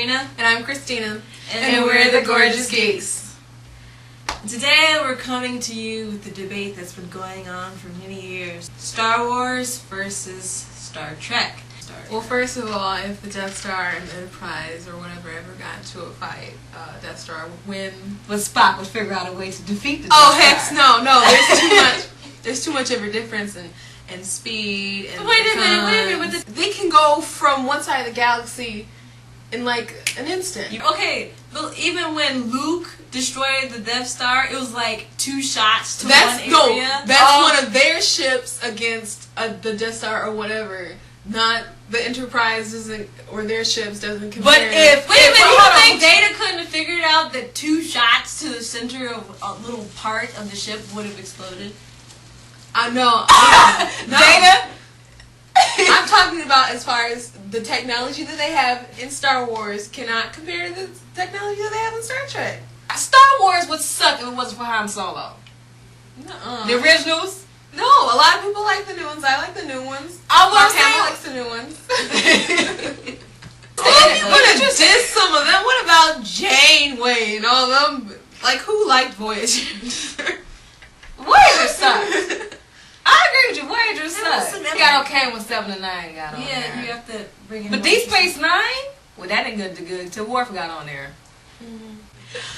Sabrina. And I'm Christina. And we're the Gorgeous Geeks. Today we're coming to you with the debate that's been going on for many years. Star Wars versus Star Trek. Well, first of all, if the Death Star and Enterprise or whatever ever got into a fight, Death Star would win. But Spock would figure out a way to defeat the Death Oh, Star. heck no. There's too much. There's too much of a difference in speed. And Wait a minute. They can go from one side of the galaxy in like an instant. Okay, but even when Luke destroyed the Death Star, it was like 2 shots to one area. No, that's one of their ships against the Death Star or whatever. Not the Enterprise doesn't, or their ships doesn't compare. But if wait a minute, you think Data couldn't have figured out that 2 shots to the center of a little part of the ship would have exploded? I know. No. Data? I'm talking about as far as the technology that they have in Star Wars cannot compare to the technology that they have in Star Trek. Star Wars would suck if it wasn't for Han Solo. The originals? No, a lot of people like the new ones. I like the new ones. Mark Hamill likes the new ones. You're gonna diss some of them. What about Janeway and all them? Like, who liked Voyager? Voyager sucks. I agree with you. Voyager sucks. Listen, You got okay when 7 and 9 got on Yeah, there. you have to bring in. But Deep Space Nine? Well, that ain't good till Worf got on there.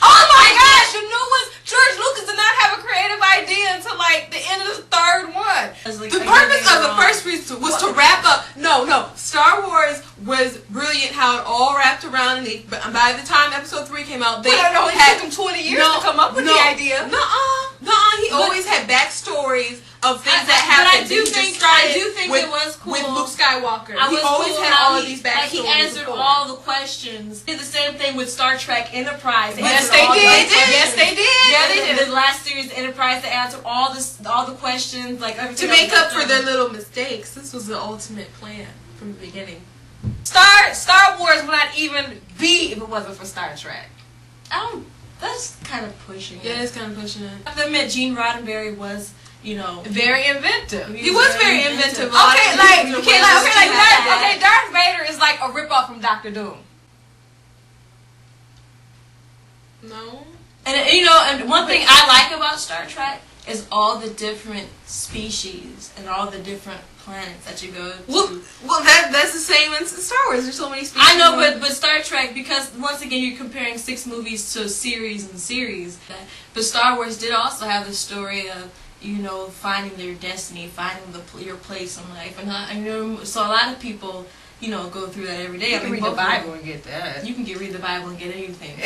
Oh my gosh, the new ones. George Lucas did not have a creative idea until like the end of the 3rd one. The purpose of the first reason was to wrap up. No. Star Wars was brilliant how it all wrapped around. And by the time Episode 3 came out, they it only took them 20 years to come up with the idea. He always had backstories of things that happened. I do think it was cool with Luke Skywalker. He always had all of these backstories. He answered all the questions. He did the same thing with Star Trek Enterprise. Yes, they did. Yes, they did. Yeah, they did. The last series, Enterprise, they answered all the questions, like everything. To make up for their little mistakes. This was the ultimate plan from the beginning. Star Wars would not even be if it wasn't for Star Trek. That's kind of pushing it. Yeah, it's kind of pushing it. I have to admit, Gene Roddenberry was, very inventive. He was very inventive. Okay, Darth Vader is like a ripoff from Doctor Doom. No. And one thing I like about Star Trek is all the different species and all the different planets that you go to. Well, that's the same in Star Wars. There's so many species. I know, but Star Trek, because once again you're comparing 6 movies to series and series. But Star Wars did also have the story of finding their destiny, finding your place in life, and so a lot of people go through that every day. You can read the Bible and get that. You can read the Bible and get anything.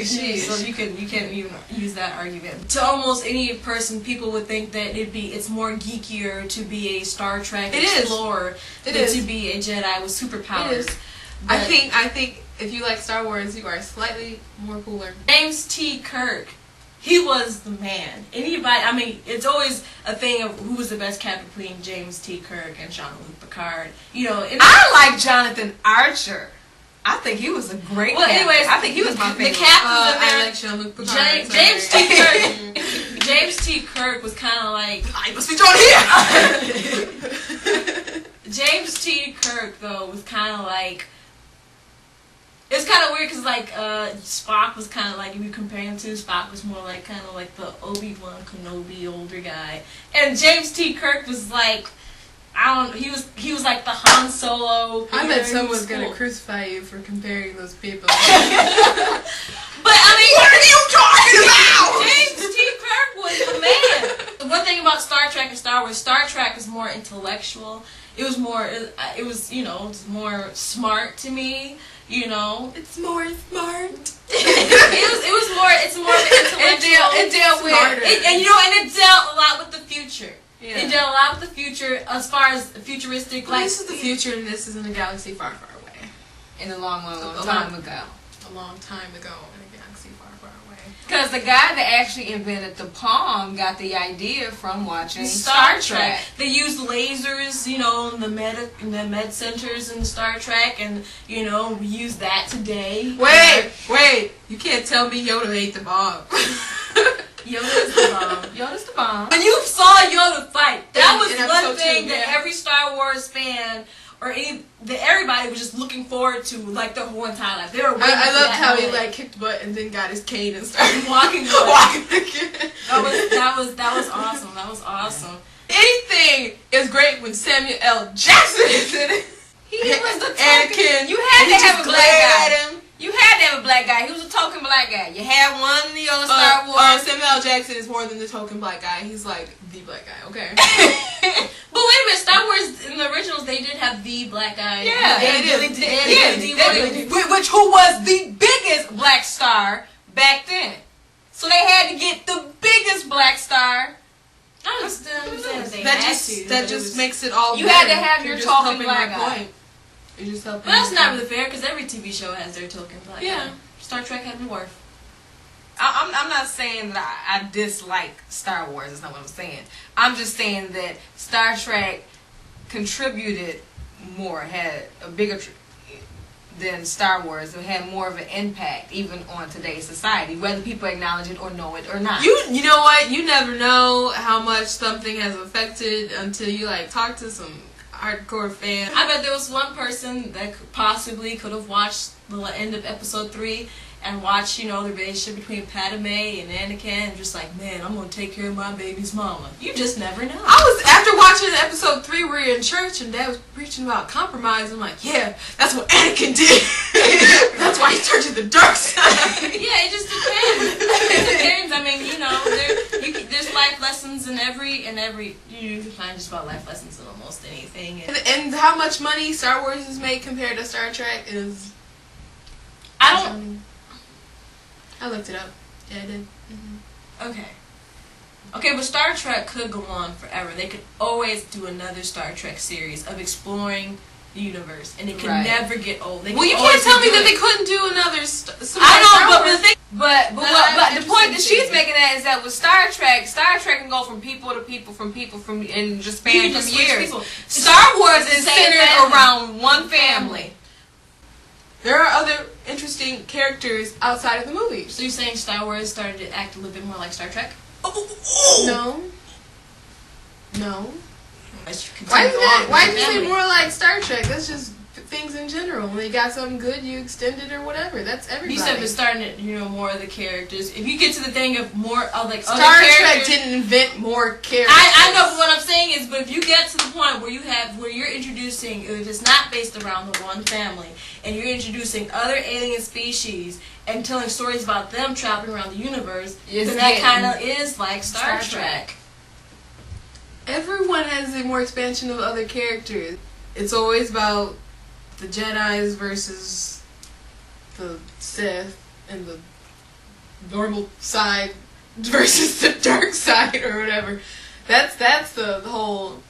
So you can't even use that argument. To almost any person, people would think that it's more geekier to be a Star Trek explorer than to be a Jedi with superpowers. It is. I think if you like Star Wars, you are slightly more cooler. James T. Kirk. He was the man. It's always a thing of who was the best captain between James T. Kirk and Jean-Luc Picard. I like Jonathan Archer. I think he was a great captain. Anyways, I think he was my favorite. The captains in there. I like Jean-Luc Picard. James T. Kirk. James T. Kirk was kind of like. I must be drawn here. James T. Kirk though was kind of like. It's kind of weird because Spock was kind of like, if you compare him to, Spock was more like kind of like the Obi-Wan Kenobi older guy, and James T. Kirk was like, he was like the Han Solo. I bet someone's gonna crucify you for comparing those people. But what are you talking about? James T. Kirk was the man. The one thing about Star Trek and Star Wars, Star Trek is more intellectual. It was more smart to me. It's more smart. It's more of an intellectual. It dealt with it dealt a lot with the future. Yeah. It dealt a lot with the future as far as futuristic. Well, this is the future, and this is in a galaxy far, far away. In a long time ago. A long time ago in a galaxy far, far away. Because the guy that actually invented the palm got the idea from watching Star Trek. They used lasers, in the med centers in Star Trek, and we use that today. Wait! You can't tell me Yoda ate the bomb. Yoda's the bomb. Yoda's the bomb. When you saw Yoda fight, that was in one episode thing 2, that every Star Wars fan or everybody was just looking forward to like their whole entire life. They were waiting I for loved that how he moment. like kicked butt and then got his cane and started walking again. That was awesome. That was awesome. Anything is great when Samuel L. Jackson is in it. He was the Anakin. You had to have a black guy. At him. You had to have a black guy. He was a token black guy. You had one in the old Star Wars. Samuel L. Jackson is more than the token black guy. He's like the black guy. Okay. But wait a minute, Star Wars in the originals they did have the black guy. Yeah, they did. Which who was the biggest black star back then. So they had to get the biggest black star. I understand they that just makes it all. You better. had to have your token black guy. You're just helping. But that's not really fair because every TV show has their token black guy. Star Trek had more. I'm not saying that I dislike Star Wars. That's not what I'm saying. I'm just saying that Star Trek contributed more, had a bigger than Star Wars. It had more of an impact even on today's society, whether people acknowledge it or know it or not. You know what? You never know how much something has affected until you like talk to some hardcore fan. I bet there was one person that possibly could have watched the end of episode 3 and watched, the relationship between Padme and Anakin and just like, man, I'm going to take care of my baby's mama. You just never know. After watching episode 3 where you're in church and Dad was preaching about compromise, I'm like, yeah, that's what Anakin did. That's why he turned to the dark side. Yeah, it just depends. It depends. I mean, there's life lessons in every, you can find just about life lessons in almost anything. And how much money Star Wars has made compared to Star Trek is... I looked it up. Yeah, I did. Mm-hmm. Okay, but Star Trek could go on forever. They could always do another Star Trek series of exploring the universe, and it could never get old. Well, you can't tell me that they couldn't do another. But the point that she's making is that with Star Trek can go from people to people, and just span from years. Star Wars is centered around one family. There are other interesting characters outside of the movies. So you're saying Star Wars started to act a little bit more like Star Trek? No. Why do you say more like Star Trek? That's just things in general. When you got something good, you extend it or whatever. That's everybody. You said we're starting to, more of the characters. If you get to the thing of more of like Star other Trek didn't invent more characters. I know, but what I'm saying is, but if you get to the point where you're introducing, if it's not based around the one family, and you're introducing other alien species and telling stories about them traveling around the universe, then that kind of is like Star Trek. Everyone has a more expansion of other characters. It's always about the Jedis versus the Sith and the normal side versus the dark side or whatever. That's the whole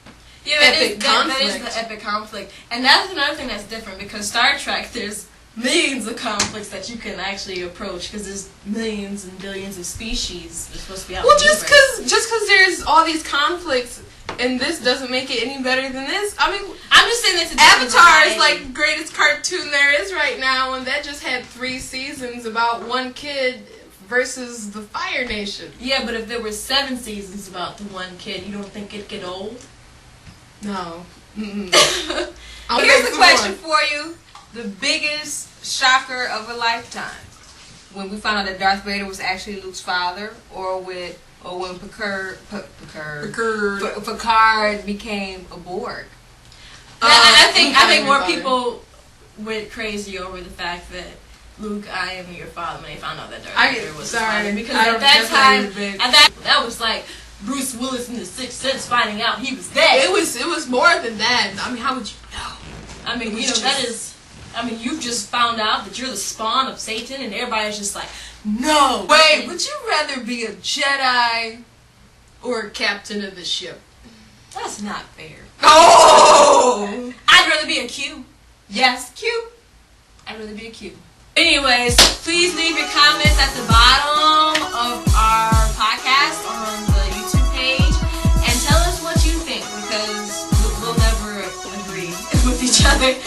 epic conflict. That is the epic conflict. And that's another thing that's different because Star Trek, there's millions of conflicts that you can actually approach because there's millions and billions of species that are supposed to be out. Well, just because there's all these conflicts and this doesn't make it any better than this. I mean, I'm just saying that Avatar is like the greatest cartoon there is right now, and that just had 3 seasons about one kid versus the Fire Nation. Yeah, but if there were 7 seasons about the one kid, you don't think it'd get old? No. Here's the question for you. The biggest shocker of a lifetime. When we found out that Darth Vader was actually Luke's father, or when Picard became a Borg. I think more people went crazy over the fact that Luke, I am your father when they found out that Darth Vader was his father. Because at that time, that was like Bruce Willis in The Sixth Sense finding out he was dead. It was more than that. I mean, how would you know? I mean, that is. I mean, you've just found out that you're the spawn of Satan, and everybody's just like, no. Wait, would you rather be a Jedi or a captain of the ship? That's not fair. Oh! I'd rather be a Q. Yes, Q. I'd rather be a Q. Anyways, please leave your comments at the bottom of our podcast on the YouTube page, and tell us what you think, because we'll never agree with each other.